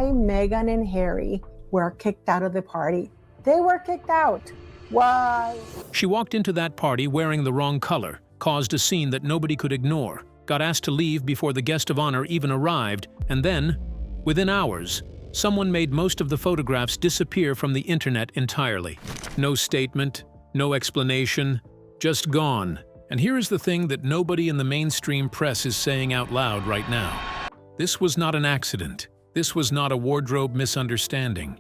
why Meghan and Harry were kicked out of the party. They were kicked out. Why? She walked into that party wearing the wrong color, caused a scene that nobody could ignore, got asked to leave before the guest of honor even arrived, and then, within hours, someone made most of the photographs disappear from the internet entirely. No statement, no explanation, just gone. And here is the thing that nobody in the mainstream press is saying out loud right now. This was not an accident. This was not a wardrobe misunderstanding.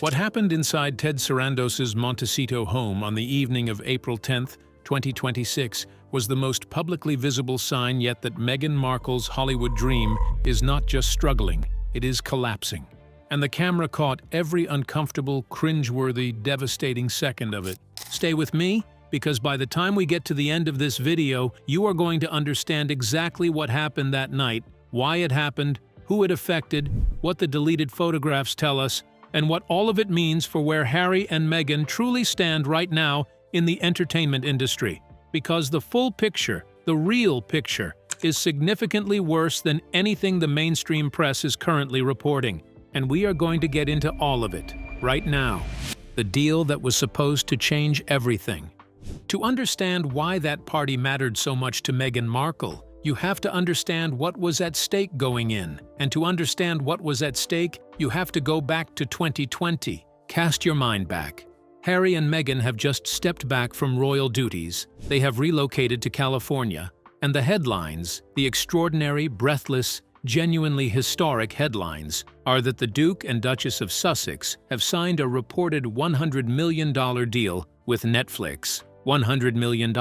What happened inside Ted Sarandos Montecito home on the evening of April 10, 2026, was the most publicly visible sign yet that Meghan Markle's Hollywood dream is not just struggling, it is collapsing. And the camera caught every uncomfortable, cringeworthy, devastating second of it. Stay with me, because by the time we get to the end of this video, you are going to understand exactly what happened that night, why it happened, who it affected, what the deleted photographs tell us, and what all of it means for where Harry and Meghan truly stand right now in the entertainment industry. Because the full picture, the real picture, is significantly worse than anything the mainstream press is currently reporting. And we are going to get into all of it, right now. The deal that was supposed to change everything. To understand why that party mattered so much to Meghan Markle, you have to understand what was at stake going in. And to understand what was at stake, you have to go back to 2020. Cast your mind back. Harry and Meghan have just stepped back from royal duties. They have relocated to California. And the headlines, the extraordinary, breathless, genuinely historic headlines, are that the Duke and Duchess of Sussex have signed a reported $100 million deal with Netflix. $100 million.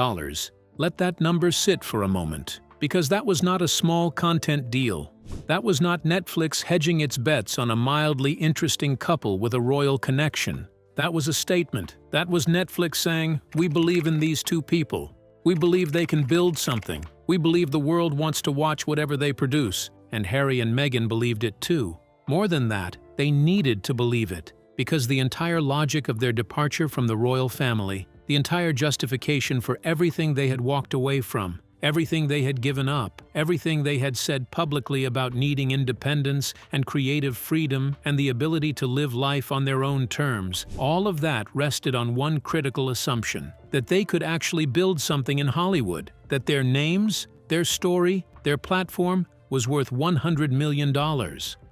Let that number sit for a moment. Because that was not a small content deal. That was not Netflix hedging its bets on a mildly interesting couple with a royal connection. That was a statement. That was Netflix saying, we believe in these two people. We believe they can build something. We believe the world wants to watch whatever they produce. And Harry and Meghan believed it too. More than that, they needed to believe it. Because the entire logic of their departure from the royal family, the entire justification for everything they had walked away from, everything they had given up, everything they had said publicly about needing independence and creative freedom and the ability to live life on their own terms, all of that rested on one critical assumption, that they could actually build something in Hollywood, that their names, their story, their platform was worth $100 million.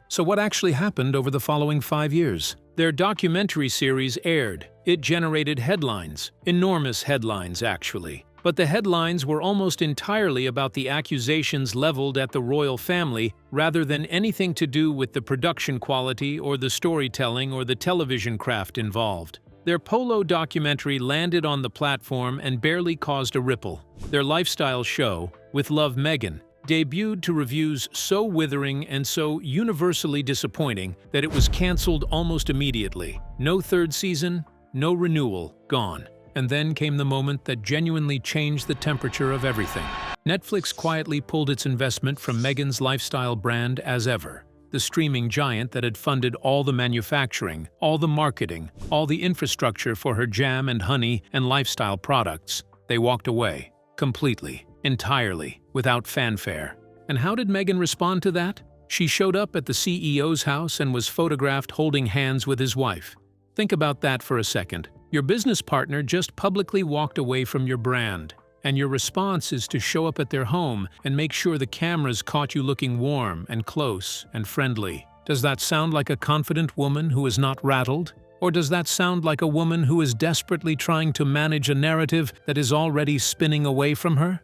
So what actually happened over the following 5 years? Their documentary series aired. It generated headlines, enormous headlines actually. But the headlines were almost entirely about the accusations leveled at the royal family rather than anything to do with the production quality or the storytelling or the television craft involved. Their polo documentary landed on the platform and barely caused a ripple. Their lifestyle show, With Love Meghan, debuted to reviews so withering and so universally disappointing that it was cancelled almost immediately. No third season, no renewal, gone. And then came the moment that genuinely changed the temperature of everything. Netflix quietly pulled its investment from Meghan's lifestyle brand as ever, the streaming giant that had funded all the manufacturing, all the marketing, all the infrastructure for her jam and honey and lifestyle products. They walked away, completely, entirely, without fanfare. And how did Meghan respond to that? She showed up at the CEO's house and was photographed holding hands with his wife. Think about that for a second. Your business partner just publicly walked away from your brand, and your response is to show up at their home and make sure the cameras caught you looking warm and close and friendly. Does that sound like a confident woman who is not rattled? Or does that sound like a woman who is desperately trying to manage a narrative that is already spinning away from her?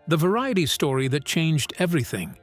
The variety story that changed everything.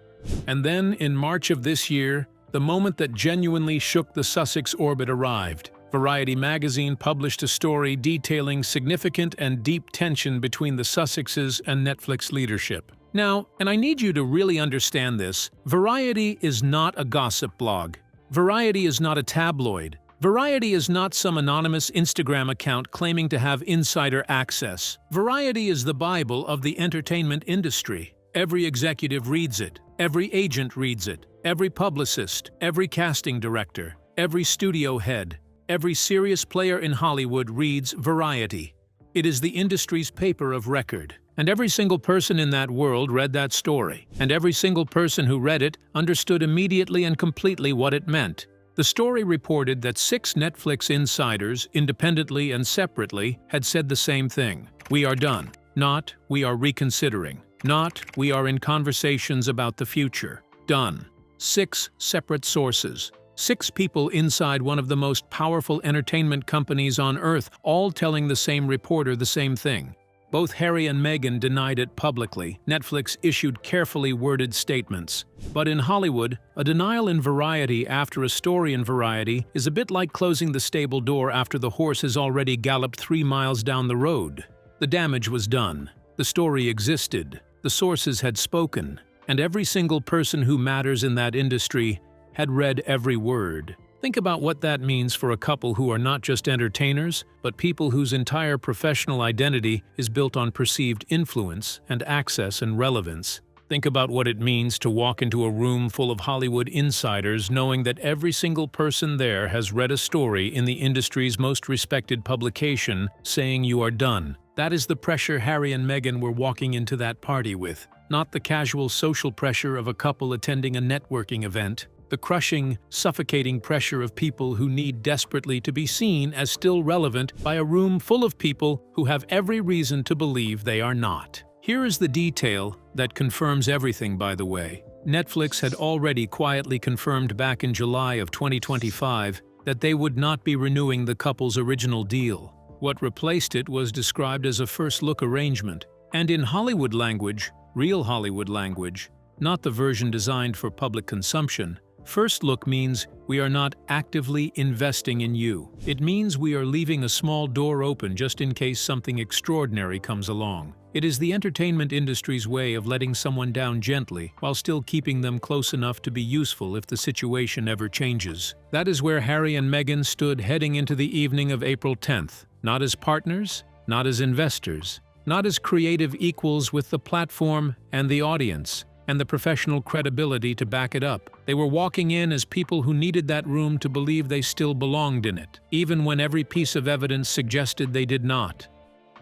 And then, in March of this year, the moment that genuinely shook the Sussex orbit arrived. Variety magazine published a story detailing significant and deep tension between the Sussexes and Netflix leadership. Now, and I need you to really understand this, Variety is not a gossip blog. Variety is not a tabloid. Variety is not some anonymous Instagram account claiming to have insider access. Variety is the Bible of the entertainment industry. Every executive reads it. Every agent reads it. Every publicist, every casting director, every studio head, every serious player in Hollywood reads Variety. It is the industry's paper of record. And every single person in that world read that story. And every single person who read it understood immediately and completely what it meant. The story reported that 6 Netflix insiders, independently and separately, had said the same thing. "We are done." Not, "We are reconsidering." Not, "We are in conversations about the future." Done. 6 separate sources. 6 people inside one of the most powerful entertainment companies on Earth, all telling the same reporter the same thing. Both Harry and Meghan denied it publicly. Netflix issued carefully worded statements. But in Hollywood, a denial in Variety after a story in Variety is a bit like closing the stable door after the horse has already galloped 3 miles down the road. The damage was done. The story existed. The sources had spoken. And every single person who matters in that industry had read every word. Think about what that means for a couple who are not just entertainers, but people whose entire professional identity is built on perceived influence and access and relevance. Think about what it means to walk into a room full of Hollywood insiders knowing that every single person there has read a story in the industry's most respected publication saying you are done. That is the pressure Harry and Meghan were walking into that party with, not the casual social pressure of a couple attending a networking event. The crushing, suffocating pressure of people who need desperately to be seen as still relevant by a room full of people who have every reason to believe they are not. Here is the detail that confirms everything, by the way. Netflix had already quietly confirmed back in July of 2025 that they would not be renewing the couple's original deal. What replaced it was described as a first-look arrangement, and in Hollywood language, real Hollywood language, not the version designed for public consumption, first look means we are not actively investing in you. It means we are leaving a small door open just in case something extraordinary comes along. It is the entertainment industry's way of letting someone down gently while still keeping them close enough to be useful if the situation ever changes. That is where Harry and Meghan stood heading into the evening of April 10th. Not as partners, not as investors, not as creative equals with the platform and the audience, and the professional credibility to back it up. They were walking in as people who needed that room to believe they still belonged in it, even when every piece of evidence suggested they did not.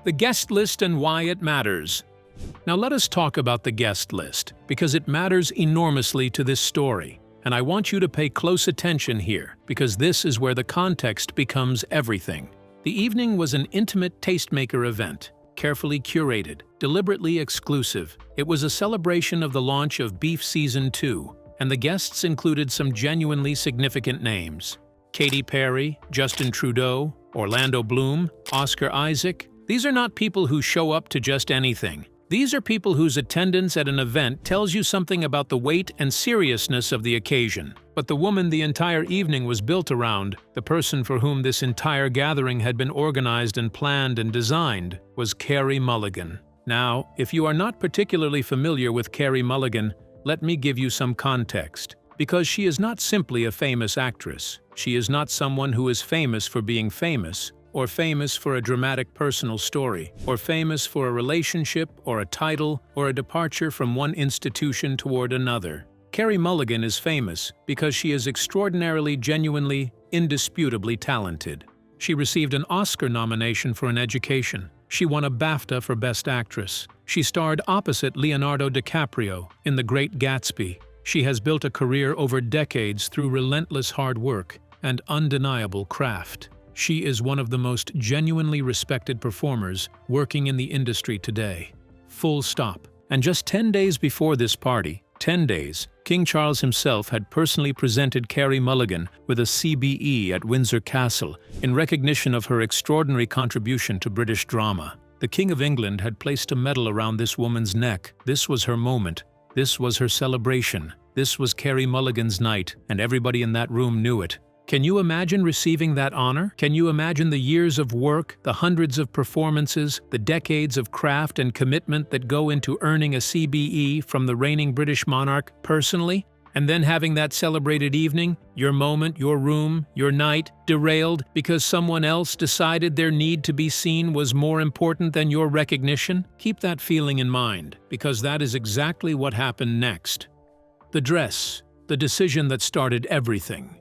The guest list and why it matters. Now let us talk about the guest list, because it matters enormously to this story. And I want you to pay close attention here, because this is where the context becomes everything. The evening was an intimate tastemaker event, carefully curated, deliberately exclusive. It was a celebration of the launch of Beef Season 2, and the guests included some genuinely significant names. Katy Perry, Justin Trudeau, Orlando Bloom, Oscar Isaac. These are not people who show up to just anything. These are people whose attendance at an event tells you something about the weight and seriousness of the occasion. But the woman the entire evening was built around, the person for whom this entire gathering had been organized and planned and designed, was Carey Mulligan. Now, if you are not particularly familiar with Carey Mulligan, let me give you some context. Because she is not simply a famous actress. She is not someone who is famous for being famous, or famous for a dramatic personal story, or famous for a relationship, or a title, or a departure from one institution toward another. Carey Mulligan is famous because she is extraordinarily, genuinely, indisputably talented. She received an Oscar nomination for an education. She won a BAFTA for Best Actress. She starred opposite Leonardo DiCaprio in The Great Gatsby. She has built a career over decades through relentless hard work and undeniable craft. She is one of the most genuinely respected performers working in the industry today. Full stop. And just 10 days before this party, 10 days, King Charles himself had personally presented Carey Mulligan with a CBE at Windsor Castle in recognition of her extraordinary contribution to British drama. The King of England had placed a medal around this woman's neck. This was her moment. This was her celebration. This was Carey Mulligan's night, and everybody in that room knew it. Can you imagine receiving that honor? Can you imagine the years of work, the hundreds of performances, the decades of craft and commitment that go into earning a CBE from the reigning British monarch personally? And then having that celebrated evening, your moment, your room, your night, derailed because someone else decided their need to be seen was more important than your recognition? Keep that feeling in mind, because that is exactly what happened next. The dress, the decision that started everything.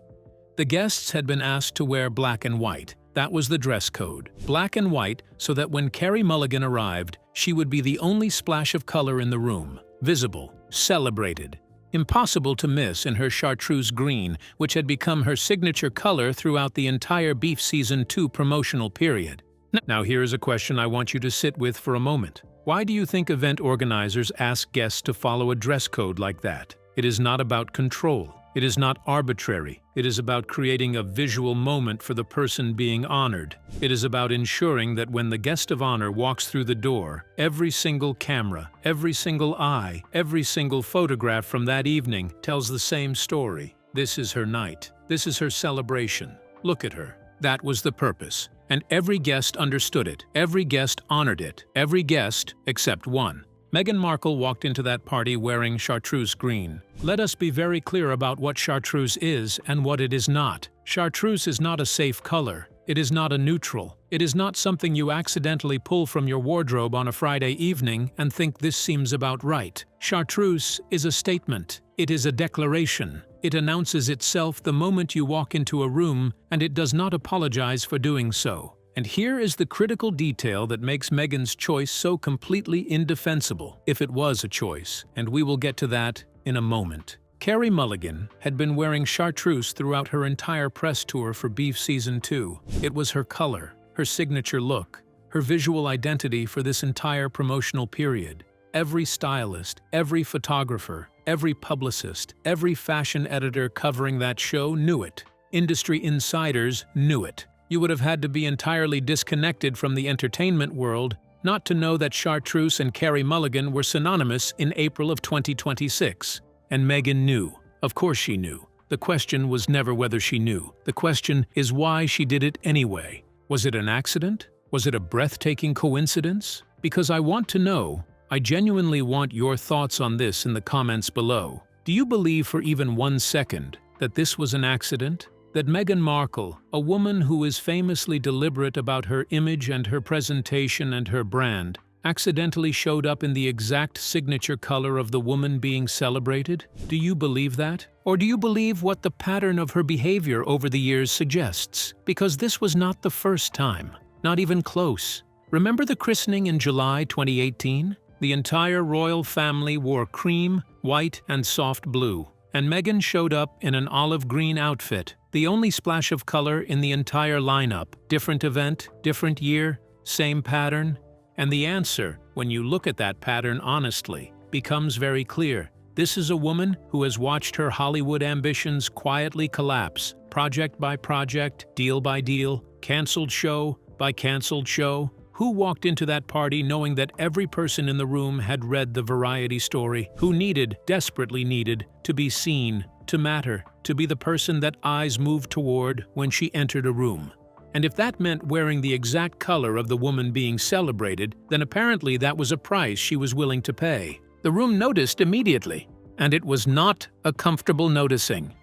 The guests had been asked to wear black and white. That was the dress code. Black and white, so that when Carey Mulligan arrived, she would be the only splash of color in the room. Visible, celebrated. impossible to miss in her chartreuse green, which had become her signature color throughout the entire Beef Season 2 promotional period. Now here is a question I want you to sit with for a moment. Why do you think event organizers ask guests to follow a dress code like that? It is not about control. It is not arbitrary. It is about creating a visual moment for the person being honored. It is about ensuring that when the guest of honor walks through the door, every single camera, every single eye, every single photograph from that evening tells the same story. This is her night. This is her celebration. Look at her. That was the purpose. And every guest understood it. Every guest honored it. Every guest except one. Meghan Markle walked into that party wearing chartreuse green. Let us be very clear about what chartreuse is and what it is not. Chartreuse is not a safe color. It is not a neutral. It is not something you accidentally pull from your wardrobe on a Friday evening and think this seems about right. Chartreuse is a statement. It is a declaration. It announces itself the moment you walk into a room, and it does not apologize for doing so. And here is the critical detail that makes Meghan's choice so completely indefensible, if it was a choice, and we will get to that in a moment. Carey Mulligan had been wearing chartreuse throughout her entire press tour for Beef Season 2. It was her color, her signature look, her visual identity for this entire promotional period. Every stylist, every photographer, every publicist, every fashion editor covering that show knew it. Industry insiders knew it. You would have had to be entirely disconnected from the entertainment world not to know that chartreuse and Carey Mulligan were synonymous in April of 2026. And Meghan knew. Of course she knew. The question was never whether she knew. The question is why she did it anyway. Was it an accident? Was it a breathtaking coincidence? Because I want to know. I genuinely want your thoughts on this in the comments below. Do you believe for even 1 second that this was an accident? That Meghan Markle, a woman who is famously deliberate about her image and her presentation and her brand, accidentally showed up in the exact signature color of the woman being celebrated? Do you believe that? Or do you believe what the pattern of her behavior over the years suggests? Because this was not the first time, not even close. Remember the christening in July 2018? The entire royal family wore cream, white, and soft blue, and Meghan showed up in an olive green outfit, the only splash of color in the entire lineup. Different event, different year, same pattern. And the answer, when you look at that pattern honestly, becomes very clear. This is a woman who has watched her Hollywood ambitions quietly collapse, project by project, deal by deal, canceled show by canceled show. Who walked into that party knowing that every person in the room had read the Variety story? Who needed, desperately needed, to be seen, to matter, to be the person that eyes moved toward when she entered a room? And if that meant wearing the exact color of the woman being celebrated, then apparently that was a price she was willing to pay. The room noticed immediately, and it was not a comfortable noticing.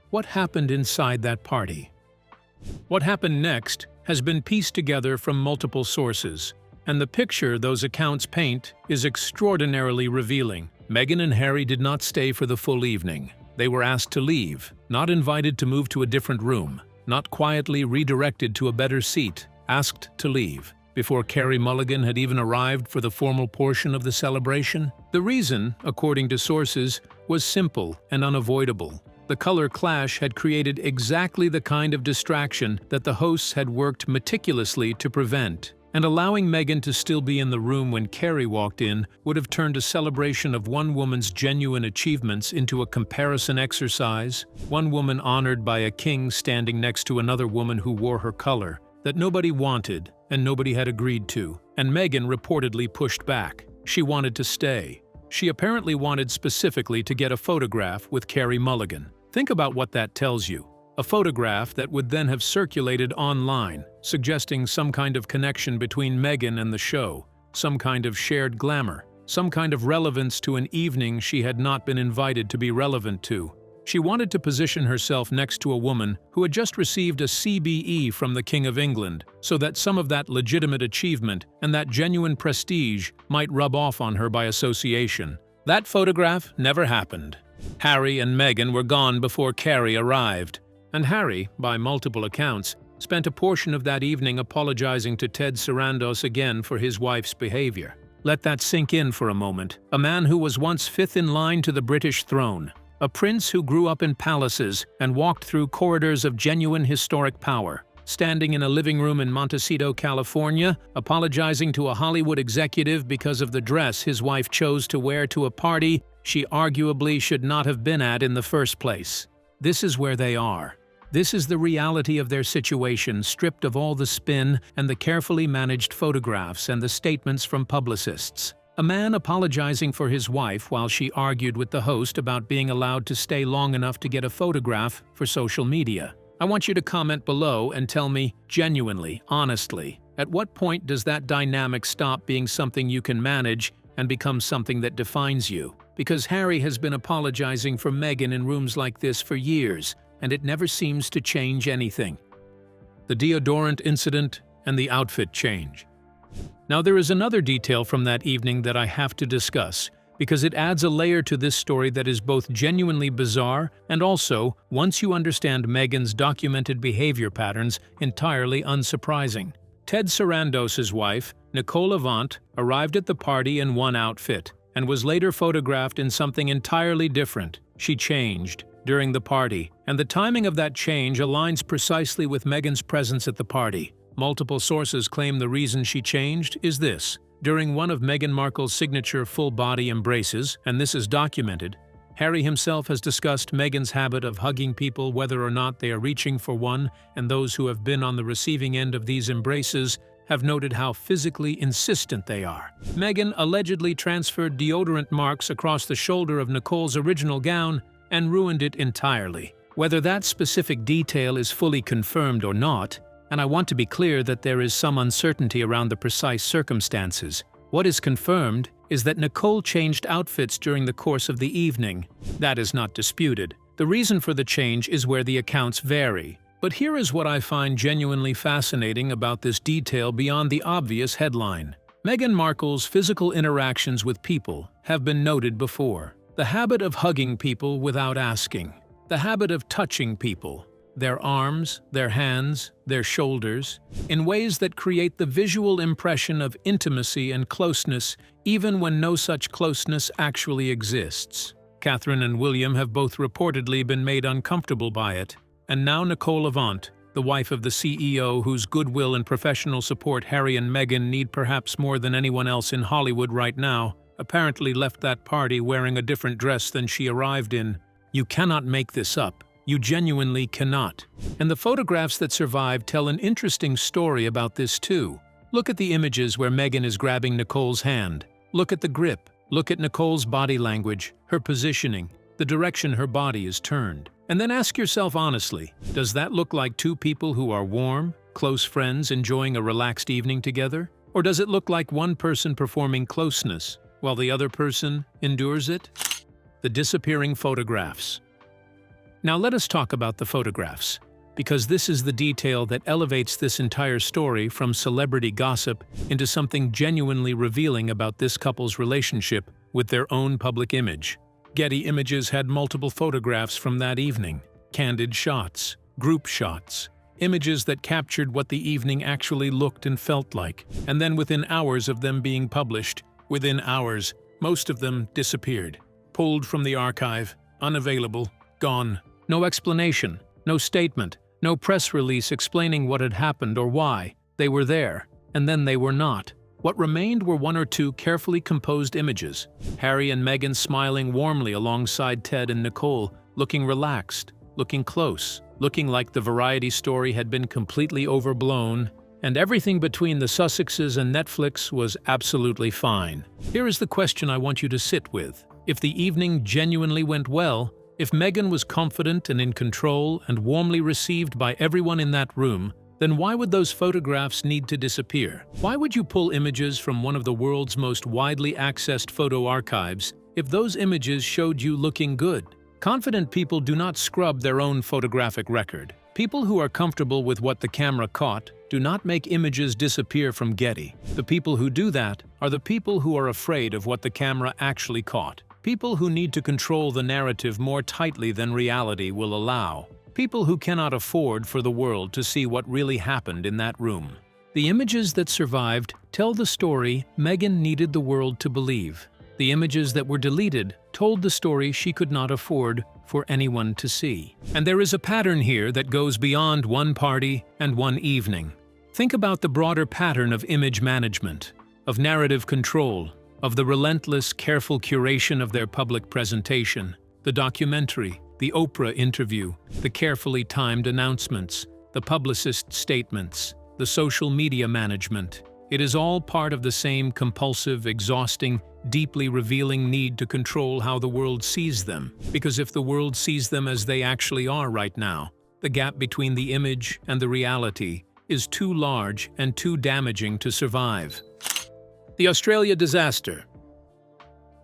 What happened inside that party? What happened next has been pieced together from multiple sources, and the picture those accounts paint is extraordinarily revealing. Meghan and Harry did not stay for the full evening. They were asked to leave, not invited to move to a different room, not quietly redirected to a better seat, asked to leave, before Carey Mulligan had even arrived for the formal portion of the celebration. The reason, according to sources, was simple and unavoidable. The color clash had created exactly the kind of distraction that the hosts had worked meticulously to prevent, and allowing Meghan to still be in the room when Carey walked in would have turned a celebration of one woman's genuine achievements into a comparison exercise, one woman honored by a king standing next to another woman who wore her color, that nobody wanted and nobody had agreed to, and Meghan reportedly pushed back. She wanted to stay. She apparently wanted specifically to get a photograph with Carey Mulligan. Think about what that tells you. A photograph that would then have circulated online, suggesting some kind of connection between Meghan and the show, some kind of shared glamour, some kind of relevance to an evening she had not been invited to be relevant to. She wanted to position herself next to a woman who had just received a CBE from the King of England, so that some of that legitimate achievement and that genuine prestige might rub off on her by association. That photograph never happened. Harry and Meghan were gone before Carey arrived, and Harry, by multiple accounts, spent a portion of that evening apologizing to Ted Sarandos again for his wife's behavior. Let that sink in for a moment. A man who was once fifth in line to the British throne. A prince who grew up in palaces and walked through corridors of genuine historic power. Standing in a living room in Montecito, California, apologizing to a Hollywood executive because of the dress his wife chose to wear to a party she arguably should not have been at in the first place. This is where they are. This is the reality of their situation, stripped of all the spin and the carefully managed photographs and the statements from publicists. A man apologizing for his wife while she argued with the host about being allowed to stay long enough to get a photograph for social media. I want you to comment below and tell me, genuinely, honestly, at what point does that dynamic stop being something you can manage and become something that defines you? Because Harry has been apologizing for Meghan in rooms like this for years, and it never seems to change anything. The deodorant incident and the outfit change. Now there is another detail from that evening that I have to discuss, because it adds a layer to this story that is both genuinely bizarre and also, once you understand Meghan's documented behavior patterns, entirely unsurprising. Ted Sarandos' wife, Nicole Avant, arrived at the party in one outfit and was later photographed in something entirely different. She changed during the party, and the timing of that change aligns precisely with Meghan's presence at the party. Multiple sources claim the reason she changed is this. During one of Meghan Markle's signature full-body embraces, and this is documented, Harry himself has discussed Meghan's habit of hugging people whether or not they are reaching for one, and those who have been on the receiving end of these embraces have noted how physically insistent they are. Meghan allegedly transferred deodorant marks across the shoulder of Nicole's original gown and ruined it entirely. Whether that specific detail is fully confirmed or not, and I want to be clear that there is some uncertainty around the precise circumstances, what is confirmed is that Nicole changed outfits during the course of the evening. That is not disputed. The reason for the change is where the accounts vary. But here is what I find genuinely fascinating about this detail beyond the obvious headline. Meghan Markle's physical interactions with people have been noted before. The habit of hugging people without asking. The habit of touching people, their arms, their hands, their shoulders, in ways that create the visual impression of intimacy and closeness, even when no such closeness actually exists. Catherine and William have both reportedly been made uncomfortable by it, and now Nicole Avant, the wife of the CEO whose goodwill and professional support Harry and Meghan need perhaps more than anyone else in Hollywood right now, apparently left that party wearing a different dress than she arrived in. You cannot make this up. You genuinely cannot. And the photographs that survive tell an interesting story about this too. Look at the images where Meghan is grabbing Nicole's hand. Look at the grip. Look at Nicole's body language, her positioning, the direction her body is turned. And then ask yourself honestly, does that look like two people who are warm, close friends enjoying a relaxed evening together? Or does it look like one person performing closeness, while the other person endures it? The disappearing photographs. Now let us talk about the photographs, because this is the detail that elevates this entire story from celebrity gossip into something genuinely revealing about this couple's relationship with their own public image. Getty Images had multiple photographs from that evening, candid shots, group shots, images that captured what the evening actually looked and felt like, and then within hours of them being published, within hours, most of them disappeared, pulled from the archive, unavailable, gone. No explanation, no statement, no press release explaining what had happened or why. They were there, and then they were not. What remained were one or two carefully composed images. Harry and Meghan smiling warmly alongside Ted and Nicole, looking relaxed, looking close, looking like the variety story had been completely overblown, and everything between the Sussexes and Netflix was absolutely fine. Here is the question I want you to sit with. If the evening genuinely went well, if Meghan was confident and in control and warmly received by everyone in that room, then why would those photographs need to disappear? Why would you pull images from one of the world's most widely accessed photo archives if those images showed you looking good? Confident people do not scrub their own photographic record. People who are comfortable with what the camera caught do not make images disappear from Getty. The people who do that are the people who are afraid of what the camera actually caught. People who need to control the narrative more tightly than reality will allow. People who cannot afford for the world to see what really happened in that room. The images that survived tell the story Meghan needed the world to believe. The images that were deleted told the story she could not afford for anyone to see. And there is a pattern here that goes beyond one party and one evening. Think about the broader pattern of image management, of narrative control, of the relentless, careful curation of their public presentation, the documentary, the Oprah interview, the carefully timed announcements, the publicist statements, the social media management. It is all part of the same compulsive, exhausting, deeply revealing need to control how the world sees them. Because if the world sees them as they actually are right now, the gap between the image and the reality is too large and too damaging to survive. The Australia disaster.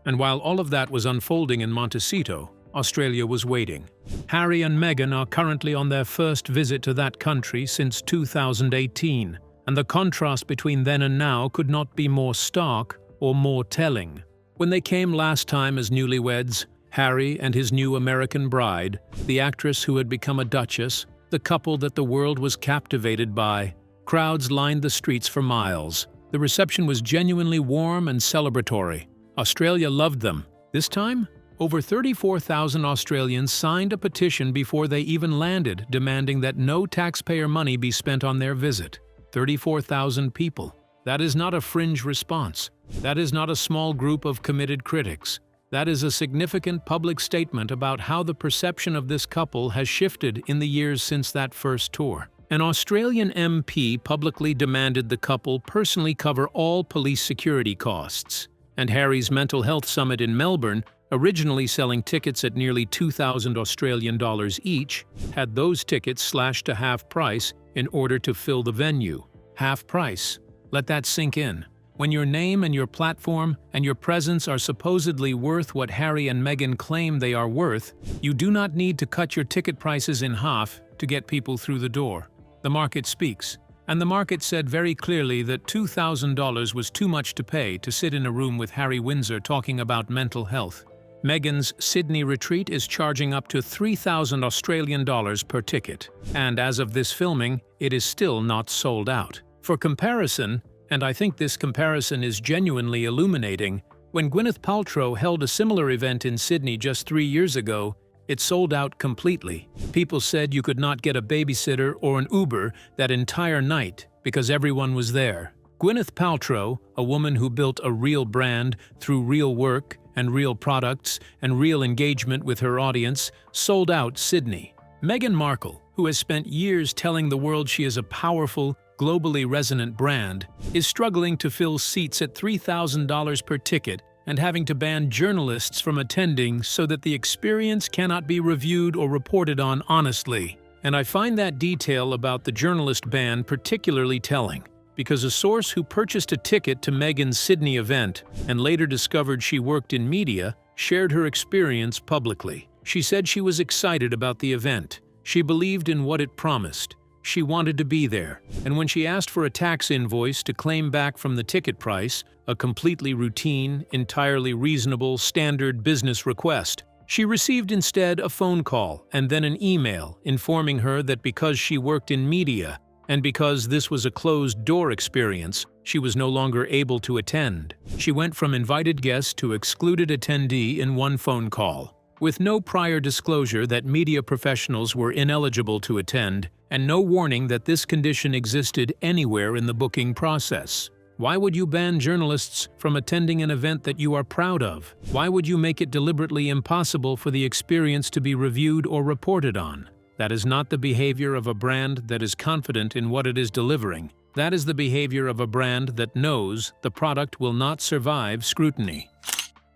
And while all of that was unfolding in Montecito, Australia was waiting. Harry and Meghan are currently on their first visit to that country since 2018, and the contrast between then and now could not be more stark or more telling. When they came last time as newlyweds, Harry and his new American bride, the actress who had become a duchess, the couple that the world was captivated by, crowds lined the streets for miles. The reception was genuinely warm and celebratory. Australia loved them. This time, over 34,000 Australians signed a petition before they even landed, demanding that no taxpayer money be spent on their visit. 34,000 people. That is not a fringe response. That is not a small group of committed critics. That is a significant public statement about how the perception of this couple has shifted in the years since that first tour. An Australian MP publicly demanded the couple personally cover all police security costs. And Harry's mental health summit in Melbourne, originally selling tickets at nearly 2,000 Australian dollars each, had those tickets slashed to half price in order to fill the venue. Half price. Let that sink in. When your name and your platform and your presence are supposedly worth what Harry and Meghan claim they are worth, you do not need to cut your ticket prices in half to get people through the door. The market speaks. And the market said very clearly that $2,000 was too much to pay to sit in a room with Harry Windsor talking about mental health. Meghan's Sydney retreat is charging up to 3,000 Australian dollars per ticket, and as of this filming, it is still not sold out. For comparison, and I think this comparison is genuinely illuminating, when Gwyneth Paltrow held a similar event in Sydney just 3 years ago, it sold out completely. People said you could not get a babysitter or an Uber that entire night because everyone was there. Gwyneth Paltrow, a woman who built a real brand through real work and real products and real engagement with her audience, sold out Sydney. Meghan Markle, who has spent years telling the world she is a powerful, globally resonant brand, is struggling to fill seats at $3,000 per ticket and having to ban journalists from attending so that the experience cannot be reviewed or reported on honestly. And I find that detail about the journalist ban particularly telling, because a source who purchased a ticket to Meghan's Sydney event and later discovered she worked in media shared her experience publicly. She said she was excited about the event. She believed in what it promised. She wanted to be there, and when she asked for a tax invoice to claim back from the ticket price, a completely routine, entirely reasonable, standard business request, she received instead a phone call and then an email informing her that because she worked in media and because this was a closed-door experience, she was no longer able to attend. She went from invited guest to excluded attendee in one phone call, with no prior disclosure that media professionals were ineligible to attend, and no warning that this condition existed anywhere in the booking process. Why would you ban journalists from attending an event that you are proud of? Why would you make it deliberately impossible for the experience to be reviewed or reported on? That is not the behavior of a brand that is confident in what it is delivering. That is the behavior of a brand that knows the product will not survive scrutiny.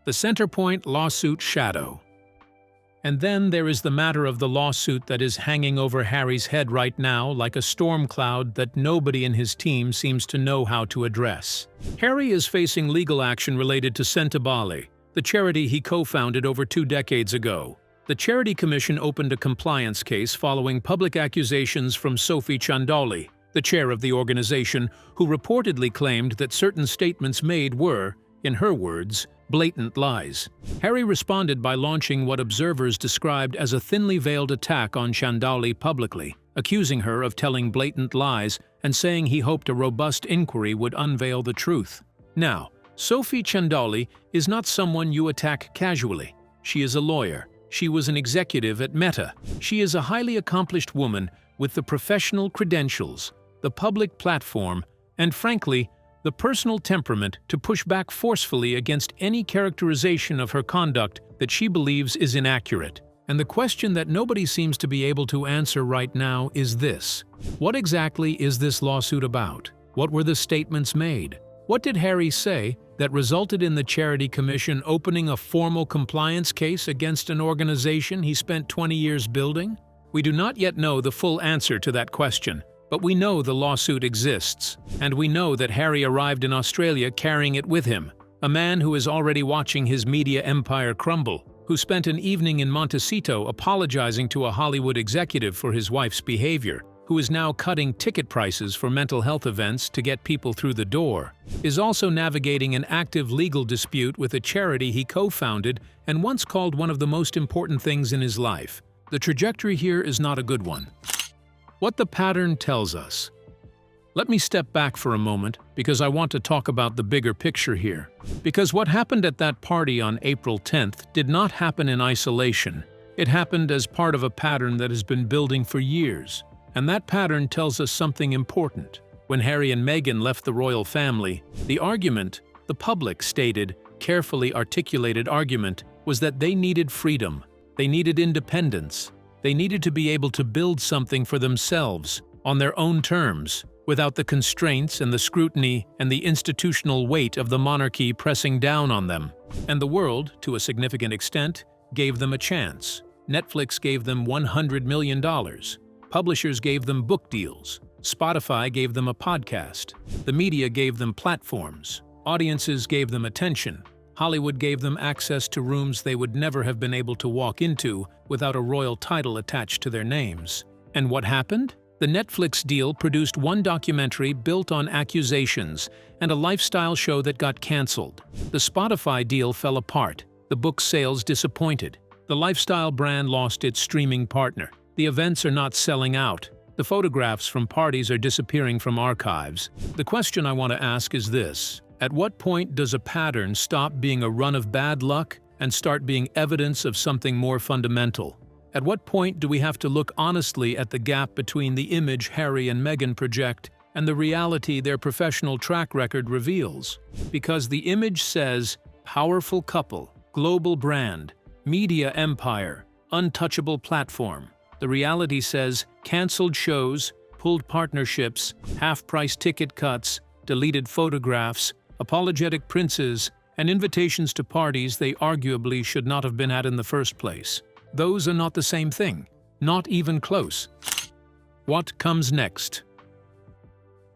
The Centerpoint lawsuit shadow. And then there is the matter of the lawsuit that is hanging over Harry's head right now like a storm cloud that nobody in his team seems to know how to address. Harry is facing legal action related to Sentebale, the charity he co-founded over 2 decades ago. The Charity Commission opened a compliance case following public accusations from Sophie Chandali, the chair of the organization, who reportedly claimed that certain statements made were, in her words, blatant lies. Harry responded by launching what observers described as a thinly veiled attack on Chandali publicly, accusing her of telling blatant lies and saying he hoped a robust inquiry would unveil the truth. Now, Sophie Chandali is not someone you attack casually. She is a lawyer. She was an executive at Meta. She is a highly accomplished woman with the professional credentials, the public platform, and frankly, the personal temperament to push back forcefully against any characterization of her conduct that she believes is inaccurate. And the question that nobody seems to be able to answer right now is this: what exactly is this lawsuit about? What were the statements made? What did Harry say that resulted in the Charity Commission opening a formal compliance case against an organization he spent 20 years building? We do not yet know the full answer to that question, but we know the lawsuit exists, and we know that Harry arrived in Australia carrying it with him, a man who is already watching his media empire crumble, who spent an evening in Montecito apologizing to a Hollywood executive for his wife's behavior, who is now cutting ticket prices for mental health events to get people through the door, is also navigating an active legal dispute with a charity he co-founded and once called one of the most important things in his life. The trajectory here is not a good one. What the pattern tells us. Let me step back for a moment because I want to talk about the bigger picture here. Because what happened at that party on April 10th did not happen in isolation. It happened as part of a pattern that has been building for years. And that pattern tells us something important. When Harry and Meghan left the royal family, the argument, the public stated, carefully articulated argument, was that they needed freedom. They needed independence. They needed to be able to build something for themselves, on their own terms, without the constraints and the scrutiny and the institutional weight of the monarchy pressing down on them. And the world, to a significant extent, gave them a chance. Netflix gave them $100 million. Publishers gave them book deals. Spotify gave them a podcast. The media gave them platforms. Audiences gave them attention. Hollywood gave them access to rooms they would never have been able to walk into without a royal title attached to their names. And what happened? The Netflix deal produced one documentary built on accusations and a lifestyle show that got cancelled. The Spotify deal fell apart. The book sales disappointed. The lifestyle brand lost its streaming partner. The events are not selling out. The photographs from parties are disappearing from archives. The question I want to ask is this: at what point does a pattern stop being a run of bad luck and start being evidence of something more fundamental? At what point do we have to look honestly at the gap between the image Harry and Meghan project and the reality their professional track record reveals? Because the image says, powerful couple, global brand, media empire, untouchable platform. The reality says, cancelled shows, pulled partnerships, half-price ticket cuts, deleted photographs, apologetic princes, and invitations to parties they arguably should not have been at in the first place. Those are not the same thing, not even close. What comes next?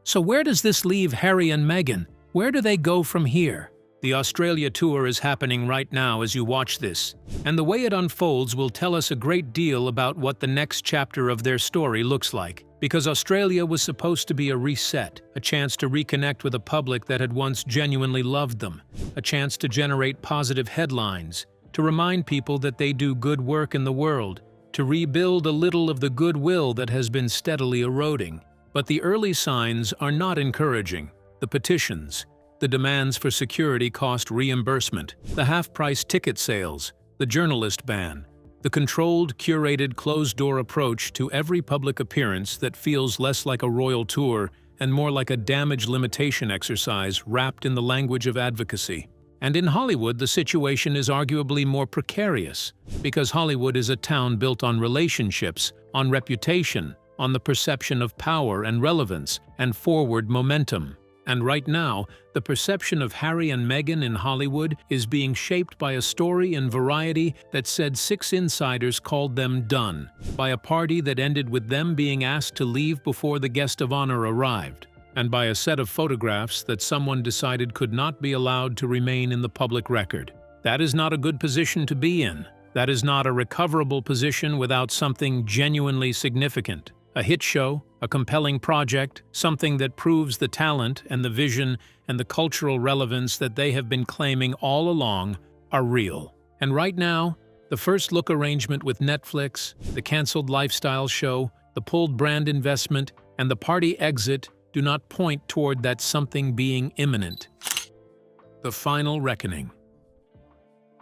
So where does this leave Harry and Meghan? Where do they go from here? The Australia tour is happening right now as you watch this, and the way it unfolds will tell us a great deal about what the next chapter of their story looks like. Because Australia was supposed to be a reset, a chance to reconnect with a public that had once genuinely loved them, a chance to generate positive headlines, to remind people that they do good work in the world, to rebuild a little of the goodwill that has been steadily eroding. But the early signs are not encouraging. The petitions, the demands for security cost reimbursement, the half-price ticket sales, the journalist ban, the controlled, curated, closed-door approach to every public appearance that feels less like a royal tour and more like a damage limitation exercise wrapped in the language of advocacy. And in Hollywood, the situation is arguably more precarious, because Hollywood is a town built on relationships, on reputation, on the perception of power and relevance, and forward momentum. And right now, the perception of Harry and Meghan in Hollywood is being shaped by a story in Variety that said 6 insiders called them done, by a party that ended with them being asked to leave before the guest of honor arrived, and by a set of photographs that someone decided could not be allowed to remain in the public record. That is not a good position to be in. That is not a recoverable position without something genuinely significant. A hit show, a compelling project, something that proves the talent and the vision and the cultural relevance that they have been claiming all along are real. And right now, the first look arrangement with Netflix, the cancelled lifestyle show, the pulled brand investment, and the party exit do not point toward that something being imminent. The final reckoning.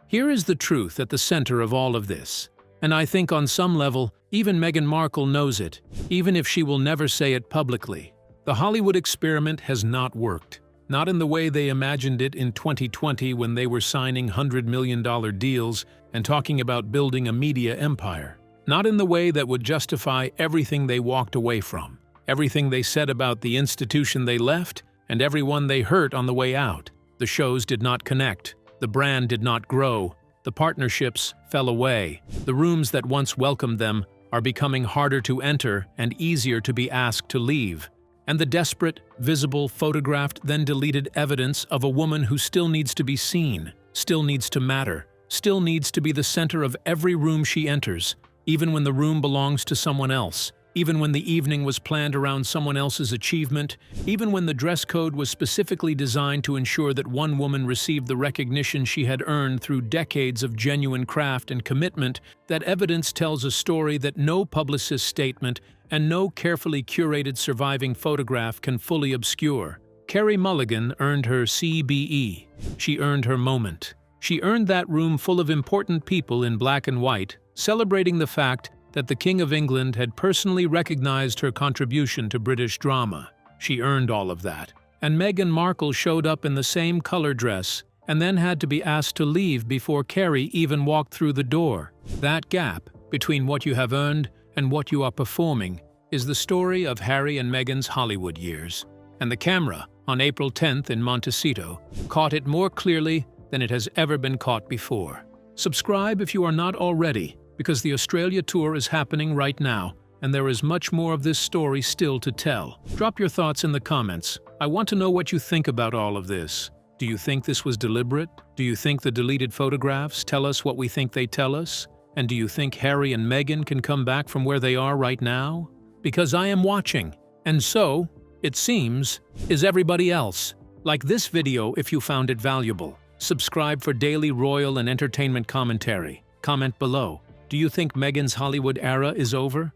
Here is the truth at the center of all of this, and I think on some level, even Meghan Markle knows it, even if she will never say it publicly. The Hollywood experiment has not worked. Not in the way they imagined it in 2020 when they were signing $100 million deals and talking about building a media empire. Not in the way that would justify everything they walked away from, everything they said about the institution they left, and everyone they hurt on the way out. The shows did not connect. The brand did not grow. The partnerships fell away. The rooms that once welcomed them are becoming harder to enter and easier to be asked to leave. And the desperate, visible, photographed, then deleted evidence of a woman who still needs to be seen, still needs to matter, still needs to be the center of every room she enters, even when the room belongs to someone else, even when the evening was planned around someone else's achievement, even when the dress code was specifically designed to ensure that one woman received the recognition she had earned through decades of genuine craft and commitment. That evidence tells a story that no publicist's statement and no carefully curated surviving photograph can fully obscure. Carey Mulligan earned her CBE. She earned her moment. She earned that room full of important people in black and white, celebrating the fact that the King of England had personally recognized her contribution to British drama. She earned all of that. And Meghan Markle showed up in the same color dress and then had to be asked to leave before Carey even walked through the door. That gap between what you have earned and what you are performing is the story of Harry and Meghan's Hollywood years. And the camera, on April 10th in Montecito, caught it more clearly than it has ever been caught before. Subscribe if you are not already, because the Australia tour is happening right now, and there is much more of this story still to tell. Drop your thoughts in the comments. I want to know what you think about all of this. Do you think this was deliberate? Do you think the deleted photographs tell us what we think they tell us? And do you think Harry and Meghan can come back from where they are right now? Because I am watching, and so, it seems, is everybody else. Like this video if you found it valuable. Subscribe for daily royal and entertainment commentary. Comment below. Do you think Meghan's Hollywood era is over?